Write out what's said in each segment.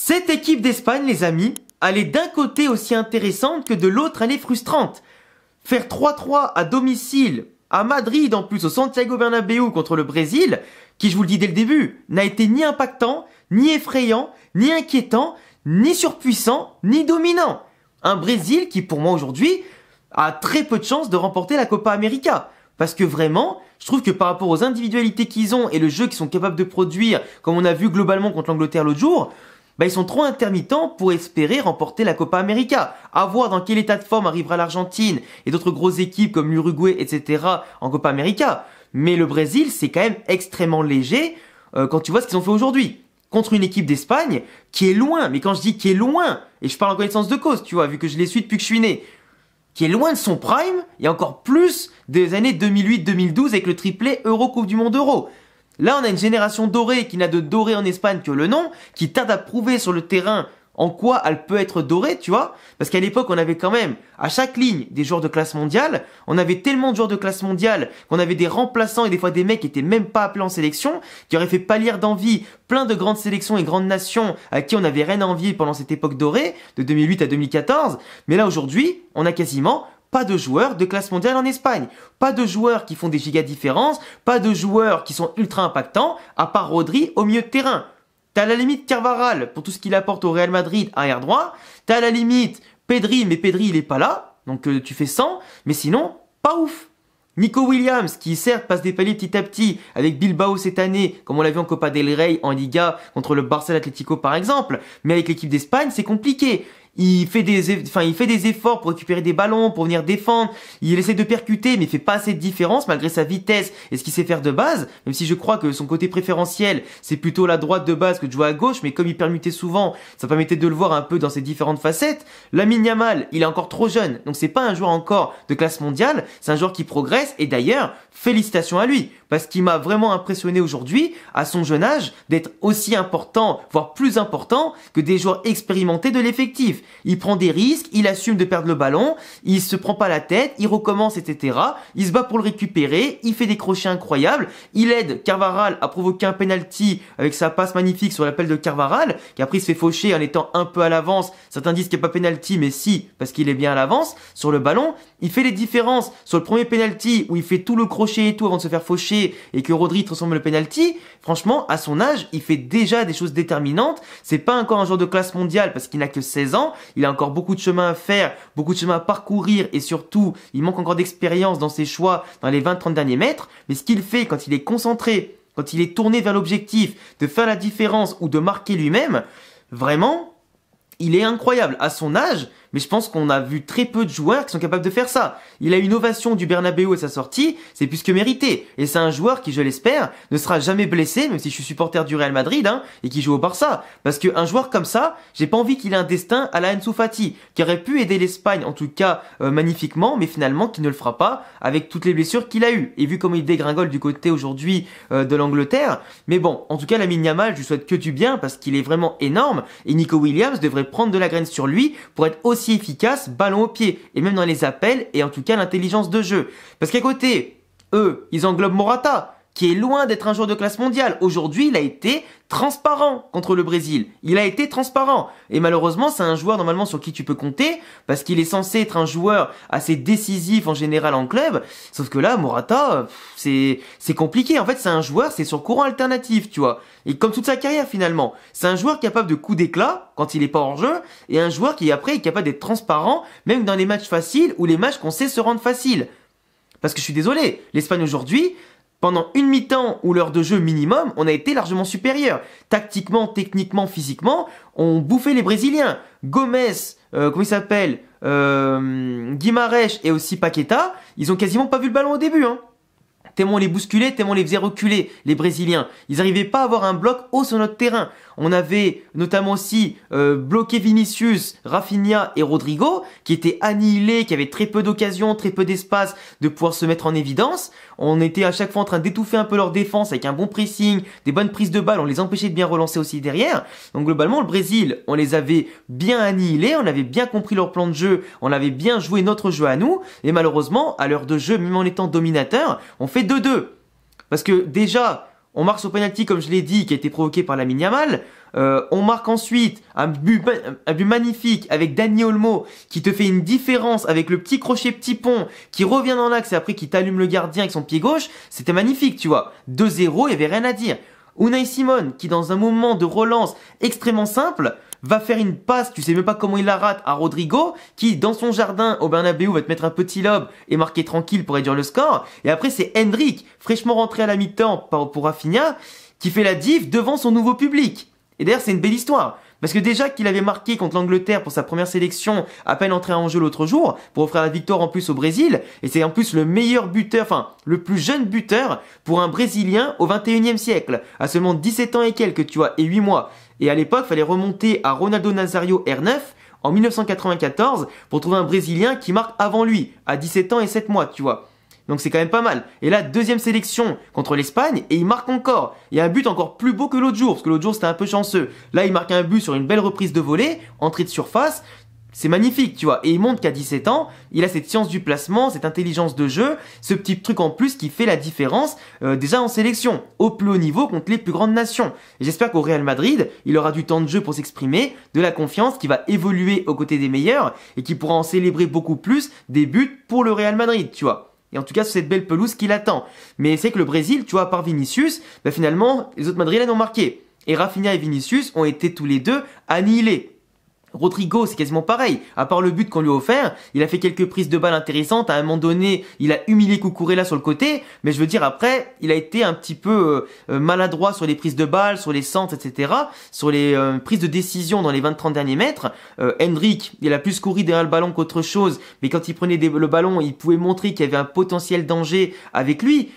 Cette équipe d'Espagne, les amis, elle est d'un côté aussi intéressante que de l'autre, elle est frustrante. Faire 3-3 à domicile, à Madrid en plus, au Santiago Bernabéu contre le Brésil, qui je vous le dis dès le début, n'a été ni impactant, ni effrayant, ni inquiétant, ni surpuissant, ni dominant. Un Brésil qui pour moi aujourd'hui a très peu de chances de remporter la Copa América. Parce que vraiment, je trouve que par rapport aux individualités qu'ils ont et le jeu qu'ils sont capables de produire, comme on a vu globalement contre l'Angleterre l'autre jour, ils sont trop intermittents pour espérer remporter la Copa América. À voir dans quel état de forme arrivera l'Argentine et d'autres grosses équipes comme l'Uruguay, etc. en Copa América. Mais le Brésil, c'est quand même extrêmement léger quand tu vois ce qu'ils ont fait aujourd'hui. Contre une équipe d'Espagne qui est loin, mais quand je dis qui est loin, et je parle en connaissance de cause, tu vois, vu que je les suis depuis que je suis né, qui est loin de son prime, et encore plus des années 2008-2012 avec le triplé Euro Coupe du Monde Euro. Là, on a une génération dorée qui n'a de doré en Espagne que le nom, qui tarde à prouver sur le terrain en quoi elle peut être dorée, tu vois. Parce qu'à l'époque, on avait quand même, à chaque ligne, des joueurs de classe mondiale. On avait tellement de joueurs de classe mondiale qu'on avait des remplaçants et des fois des mecs qui étaient même pas appelés en sélection, qui auraient fait pâlir d'envie plein de grandes sélections et grandes nations à qui on n'avait rien à envier pendant cette époque dorée, de 2008 à 2014. Mais là, aujourd'hui, on a quasiment pas de joueurs de classe mondiale en Espagne. Pas de joueurs qui font des giga différences. Pas de joueurs qui sont ultra impactants, à part Rodri au milieu de terrain. T'as à la limite Carvajal pour tout ce qu'il apporte au Real Madrid arrière droit. T'as à la limite Pedri, mais Pedri il est pas là. Donc tu fais 100. Mais sinon, pas ouf. Nico Williams, qui certes passe des paliers petit à petit avec Bilbao cette année, comme on l'a vu en Copa del Rey, en Liga, contre le Barça Atlético par exemple. Mais avec l'équipe d'Espagne, c'est compliqué. Il fait des efforts pour récupérer des ballons, pour venir défendre. Il essaie de percuter, mais il fait pas assez de différence malgré sa vitesse et ce qu'il sait faire de base. Même si je crois que son côté préférentiel, c'est plutôt la droite de base que de jouer à gauche. Mais comme il permutait souvent, ça permettait de le voir un peu dans ses différentes facettes. Lamine Yamal, il est encore trop jeune. Donc c'est pas un joueur encore de classe mondiale. C'est un joueur qui progresse. Et d'ailleurs, félicitations à lui. Parce qu'il m'a vraiment impressionné aujourd'hui, à son jeune âge, d'être aussi important, voire plus important que des joueurs expérimentés de l'effectif. Il prend des risques, il assume de perdre le ballon, il se prend pas la tête, il recommence, etc. Il se bat pour le récupérer, il fait des crochets incroyables, il aide Carvajal à provoquer un penalty avec sa passe magnifique sur l'appel de Carvajal, qui après il se fait faucher en étant un peu à l'avance. Certains disent qu'il n'y a pas penalty, mais si, parce qu'il est bien à l'avance sur le ballon. Il fait les différences sur le premier penalty où il fait tout le crochet et tout avant de se faire faucher et que Rodri transforme le penalty. Franchement, à son âge, il fait déjà des choses déterminantes. C'est pas encore un joueur de classe mondiale parce qu'il n'a que 16 ans. Il a encore beaucoup de chemin à faire, beaucoup de chemin à parcourir et surtout, il manque encore d'expérience dans ses choix dans les 20-30 derniers mètres. Mais ce qu'il fait quand il est concentré, quand il est tourné vers l'objectif de faire la différence ou de marquer lui-même, vraiment, il est incroyable à son âge. Mais je pense qu'on a vu très peu de joueurs qui sont capables de faire ça. Il a une ovation du Bernabéu à sa sortie, c'est plus que mérité. Et c'est un joueur qui, je l'espère, ne sera jamais blessé, même si je suis supporter du Real Madrid, et qui joue au Barça. Parce qu'un joueur comme ça, j'ai pas envie qu'il ait un destin à la Ansu Fati, qui aurait pu aider l'Espagne, en tout cas, magnifiquement, mais finalement, qui ne le fera pas, avec toutes les blessures qu'il a eues. Et vu comment il dégringole du côté aujourd'hui de l'Angleterre. Mais bon, en tout cas, Lamine Yamal, je lui souhaite que du bien, parce qu'il est vraiment énorme, et Nico Williams devrait prendre de la graine sur lui, pour être aussi efficace, ballon au pied, et même dans les appels, et en tout cas l'intelligence de jeu. Parce qu'à côté, eux, ils englobent Morata, qui est loin d'être un joueur de classe mondiale. Aujourd'hui, il a été transparent contre le Brésil. Il a été transparent. Et malheureusement, c'est un joueur normalement sur qui tu peux compter, parce qu'il est censé être un joueur assez décisif en général en club. Sauf que là, Morata, c'est compliqué. En fait, c'est un joueur, c'est sur courant alternatif, tu vois. Et comme toute sa carrière finalement. C'est un joueur capable de coups d'éclat quand il est pas hors jeu, et un joueur qui après est capable d'être transparent, même dans les matchs faciles ou les matchs qu'on sait se rendre faciles. Parce que je suis désolé, l'Espagne aujourd'hui, pendant une mi-temps ou l'heure de jeu minimum, on a été largement supérieur. Tactiquement, techniquement, physiquement, on bouffait les Brésiliens. Gomez, comment il s'appelle, Guimarães et aussi Paqueta, ils ont quasiment pas vu le ballon au début, Tellement on les bousculait, tellement on les faisait reculer, les Brésiliens. Ils n'arrivaient pas à avoir un bloc haut sur notre terrain. On avait notamment aussi bloqué Vinicius, Rafinha et Rodrigo, qui étaient annihilés, qui avaient très peu d'occasions, très peu d'espace de pouvoir se mettre en évidence. On était à chaque fois en train d'étouffer un peu leur défense avec un bon pressing, des bonnes prises de balles, on les empêchait de bien relancer aussi derrière. Donc globalement, le Brésil, on les avait bien annihilés, on avait bien compris leur plan de jeu, on avait bien joué notre jeu à nous, et malheureusement, à l'heure de jeu, même en étant dominateur, on fait 2-2. Parce que déjà, on marque sur penalty, comme je l'ai dit, qui a été provoqué par Lamine Yamal. On marque ensuite un but magnifique avec Dani Olmo qui te fait une différence avec le petit crochet petit pont qui revient dans l'axe et après qui t'allume le gardien avec son pied gauche. C'était magnifique, tu vois. 2-0, il y avait rien à dire. Unai Simon qui dans un moment de relance extrêmement simple va faire une passe, tu sais même pas comment il la rate, à Rodrigo, qui dans son jardin au Bernabéu va te mettre un petit lob et marquer tranquille pour réduire le score. Et après c'est Endrick, fraîchement rentré à la mi-temps pour Rafinha, qui fait la diff devant son nouveau public. Et d'ailleurs c'est une belle histoire. Parce que déjà qu'il avait marqué contre l'Angleterre pour sa première sélection, à peine entré en jeu l'autre jour, pour offrir la victoire en plus au Brésil, et c'est en plus le meilleur buteur, enfin, le plus jeune buteur pour un Brésilien au 21e siècle, à seulement 17 ans et quelques, tu vois, et 8 mois. Et à l'époque, fallait remonter à Ronaldo Nazario R9, en 1994, pour trouver un Brésilien qui marque avant lui, à 17 ans et 7 mois, tu vois. Donc c'est quand même pas mal. Et là, deuxième sélection contre l'Espagne, et il marque encore. Il y a un but encore plus beau que l'autre jour, parce que l'autre jour c'était un peu chanceux. Là, il marque un but sur une belle reprise de volée, entrée de surface. C'est magnifique, tu vois. Et il montre qu'à 17 ans, il a cette science du placement, cette intelligence de jeu, ce petit truc en plus qui fait la différence déjà en sélection, au plus haut niveau contre les plus grandes nations. Et j'espère qu'au Real Madrid, il aura du temps de jeu pour s'exprimer, de la confiance, qui va évoluer aux côtés des meilleurs et qui pourra en célébrer beaucoup plus des buts pour le Real Madrid, tu vois. Et en tout cas, sur cette belle pelouse qui l'attend. Mais c'est que le Brésil, tu vois, à part Vinicius, bah finalement, les autres Madrilènes ont marqué. Et Rafinha et Vinicius ont été tous les deux annihilés. Rodrigo, c'est quasiment pareil. À part le but qu'on lui a offert, il a fait quelques prises de balles intéressantes. À un moment donné, il a humilié Cucurella sur le côté. Mais je veux dire, après, il a été un petit peu maladroit sur les prises de balles, sur les centres, etc. Sur les prises de décision dans les 20-30 derniers mètres. Endrick, il a plus couru derrière le ballon qu'autre chose. Mais quand il prenait le ballon, il pouvait montrer qu'il y avait un potentiel danger avec lui.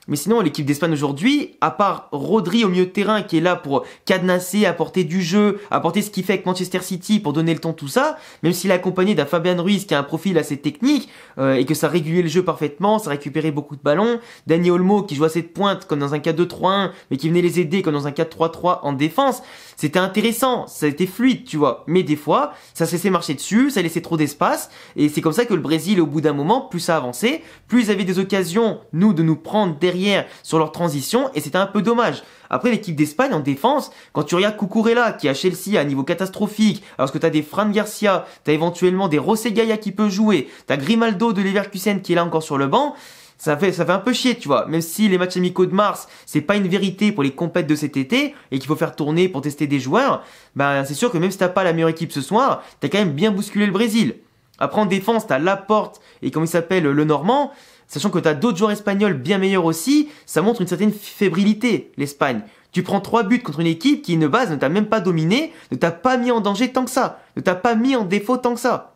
Mais sinon, l'équipe d'Espagne aujourd'hui, à part Rodri au milieu de terrain qui est là pour cadenasser, apporter du jeu, apporter ce qu'il fait avec Manchester City pour donner le ton, tout ça, même s'il est accompagné d'un Fabian Ruiz qui a un profil assez technique et que ça régulait le jeu parfaitement, ça récupérait beaucoup de ballons, Dani Olmo qui jouait à cette pointe comme dans un 4-2-3-1 mais qui venait les aider comme dans un 4-3-3 en défense, c'était intéressant, ça a été fluide, tu vois. Mais des fois, ça se laissait marcher dessus, ça laissait trop d'espace et c'est comme ça que le Brésil, au bout d'un moment, plus ça avançait, plus ils avaient des occasions, nous, de nous prendre derrière sur leur transition et c'était un peu dommage. Après l'équipe d'Espagne en défense, quand tu regardes Cucurella qui est à Chelsea à un niveau catastrophique, alors que tu as des Fran Garcia, tu as éventuellement des Rossegaya qui peut jouer, tu as Grimaldo de Leverkusen qui est là encore sur le banc, ça fait un peu chier, tu vois. Même si les matchs amicaux de mars, c'est pas une vérité pour les compètes de cet été et qu'il faut faire tourner pour tester des joueurs, ben c'est sûr que même si t'as pas la meilleure équipe ce soir, t'as quand même bien bousculé le Brésil. Après en défense, t'as Laporte et comment il s'appelle, le Normand. Sachant que tu as d'autres joueurs espagnols bien meilleurs aussi, ça montre une certaine fébrilité, l'Espagne. Tu prends 3 buts contre une équipe qui, de base, ne t'a même pas dominé, ne t'a pas mis en danger tant que ça, ne t'a pas mis en défaut tant que ça.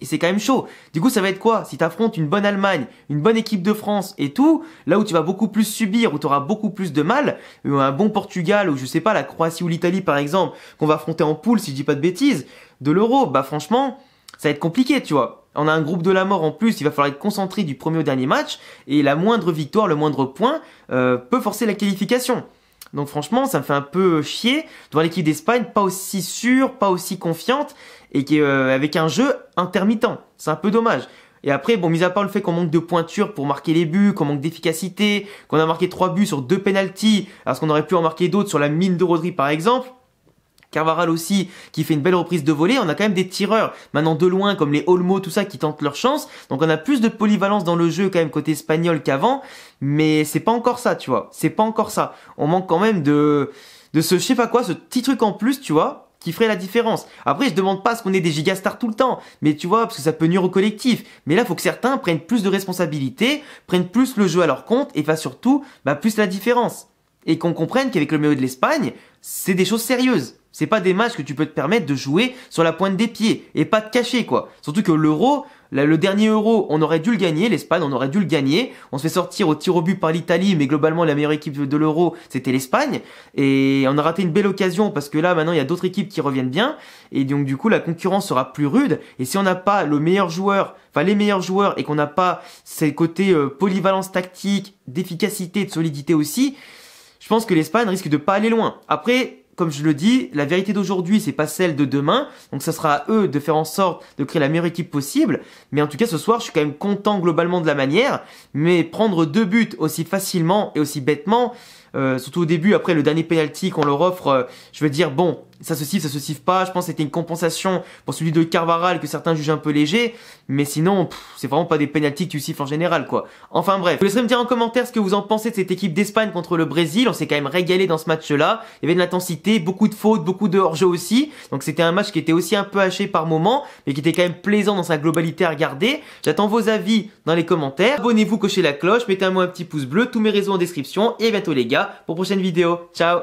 Et c'est quand même chaud. Du coup, ça va être quoi? Si t'affrontes une bonne Allemagne, une bonne équipe de France et tout, là où tu vas beaucoup plus subir, où tu auras beaucoup plus de mal, un bon Portugal, ou je sais pas, la Croatie ou l'Italie par exemple, qu'on va affronter en poule, si je dis pas de bêtises, de l'Euro, bah franchement, ça va être compliqué, tu vois. On a un groupe de la mort en plus, il va falloir être concentré du premier au dernier match, et la moindre victoire, le moindre point, peut forcer la qualification. Donc franchement, ça me fait un peu chier de voir l'équipe d'Espagne pas aussi sûre, pas aussi confiante, et qui avec un jeu intermittent. C'est un peu dommage. Et après, bon, mis à part le fait qu'on manque de pointure pour marquer les buts, qu'on manque d'efficacité, qu'on a marqué 3 buts sur 2 pénaltys, alors qu'on aurait pu en marquer d'autres sur la mine de Rodri par exemple, Carvajal aussi, qui fait une belle reprise de volée. On a quand même des tireurs, maintenant de loin, comme les Olmo, tout ça, qui tentent leur chance. Donc on a plus de polyvalence dans le jeu quand même côté espagnol qu'avant. Mais c'est pas encore ça, tu vois. C'est pas encore ça. On manque quand même de ce, je sais pas quoi, ce petit truc en plus, tu vois, qui ferait la différence. Après, je demande pas à ce qu'on ait des gigastars tout le temps. Mais tu vois, parce que ça peut nuire au collectif. Mais là, faut que certains prennent plus de responsabilités, prennent plus le jeu à leur compte et fassent surtout, plus la différence. Et qu'on comprenne qu'avec le milieu de l'Espagne, c'est des choses sérieuses. C'est pas des matchs que tu peux te permettre de jouer sur la pointe des pieds et pas de cacher, quoi. Surtout que l'Euro, le dernier Euro, on aurait dû le gagner, l'Espagne, on aurait dû le gagner. On se fait sortir au tir au but par l'Italie, mais globalement la meilleure équipe de l'Euro, c'était l'Espagne. Et on a raté une belle occasion parce que là, maintenant, il y a d'autres équipes qui reviennent bien. Et donc, du coup, la concurrence sera plus rude. Et si on n'a pas le meilleur joueur, enfin les meilleurs joueurs, et qu'on n'a pas ces côtés polyvalence tactique, d'efficacité, de solidité aussi, je pense que l'Espagne risque de pas aller loin. Après, comme je le dis, la vérité d'aujourd'hui, c'est pas celle de demain. Donc ça sera à eux de faire en sorte de créer la meilleure équipe possible. Mais en tout cas, ce soir, je suis quand même content globalement de la manière. Mais prendre 2 buts aussi facilement et aussi bêtement, surtout au début. Après le dernier penalty qu'on leur offre, je veux dire bon, ça se siffle pas. Je pense que c'était une compensation pour celui de Carvajal que certains jugent un peu léger, mais sinon c'est vraiment pas des penalties que tu siffles en général quoi. Enfin bref, vous laisserez me dire en commentaire ce que vous en pensez de cette équipe d'Espagne contre le Brésil. On s'est quand même régalé dans ce match-là. Il y avait de l'intensité, beaucoup de fautes, beaucoup de hors-jeu aussi. Donc c'était un match qui était aussi un peu haché par moments, mais qui était quand même plaisant dans sa globalité à regarder. J'attends vos avis dans les commentaires. Abonnez-vous, cochez la cloche, mettez-moi un petit pouce bleu, tous mes réseaux en description. Et à bientôt les gars pour prochaine vidéo. Ciao.